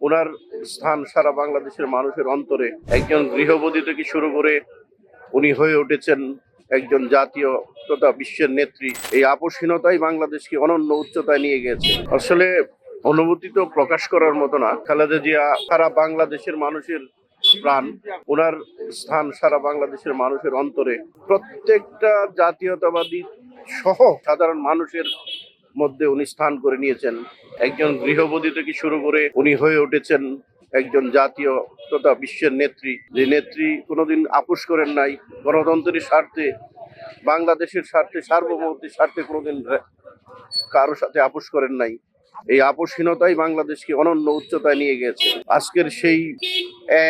ওনার স্থান সারা বাংলাদেশের মানুষের অন্তরে। একজন গৃহবধূ থেকে শুরু করে উনি হয়ে উঠেছেন একজন জাতীয় তথা বিশ্বের নেত্রী। এই আপোষহীনতাই বাংলাদেশকে অনন্য উচ্চতায় নিয়ে গেছে। আসলে অনুভূতি তো প্রকাশ করার মতো না। খালেদা জিয়া সারা বাংলাদেশের মানুষের প্রাণ। ওনার স্থান সারা বাংলাদেশের মানুষের অন্তরে। প্রত্যেকটা জাতীয়তাবাদী সহ সাধারণ মানুষের মধ্যে উনি স্থান করে নিয়েছেন। একজন গৃহবধূ থেকে শুরু করে উনি হয়ে উঠেছেন একজন জাতীয় তথা বিশ্বের নেত্রী। যে নেত্রী কোনোদিন আপোষ করেন নাই। গণতন্ত্রের স্বার্থে, বাংলাদেশের স্বার্থে, সার্বভৌমত্বের স্বার্থে কোনোদিন কারো সাথে আপোষ করেন নাই। এই আপোষহীনতাই বাংলাদেশকে অনন্য উচ্চতায় নিয়ে গেছে। আজকের সেই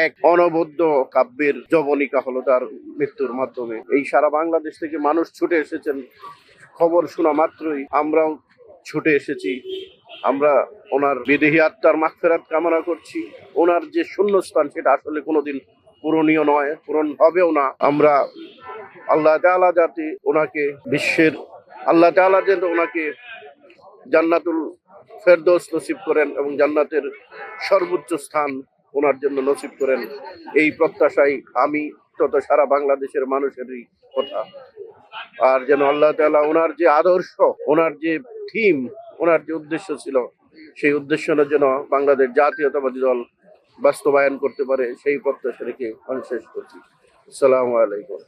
এক অনবদ্য কাব্যের জবনিকা হলো তার মৃত্যুর মাধ্যমে। এই সারা বাংলাদেশ থেকে মানুষ ছুটে এসেছেন। খবর শোনা মাত্রই আমরাও ছুটে এসেছি। আমরা ওনার বিদেহী আত্মার মাগফিরাত কামনা করছি। ওনার যে শূন্যস্থান সেটা আসলে কোনোদিন পূরণীয় নয়, পূরণ হবেও না। আমরা আল্লাহ তাআলা যাতে ওনাকে আল্লাহ তাআলা যেন ওনাকে জান্নাতুল ফেরদৌস নসিব করেন এবং জান্নাতের সর্বোচ্চ স্থান ওনার জন্য নসিব করেন, এই প্রত্যাশাই আমি তথা সারা বাংলাদেশের মানুষেরই কথা। আর যেন আল্লাহ তাআলা ওনার যে আদর্শ, ওনার যে থিম, ওনার যে উদ্দেশ্য ছিল, সেই উদ্দেশ্যের জন্য বাংলাদেশ জাতীয়তাবাদী দল বাস্তবায়ন করতে পারে, সেই প্রত্যাশা রেখে আমি শেষ করছি। আসসালামু আলাইকুম।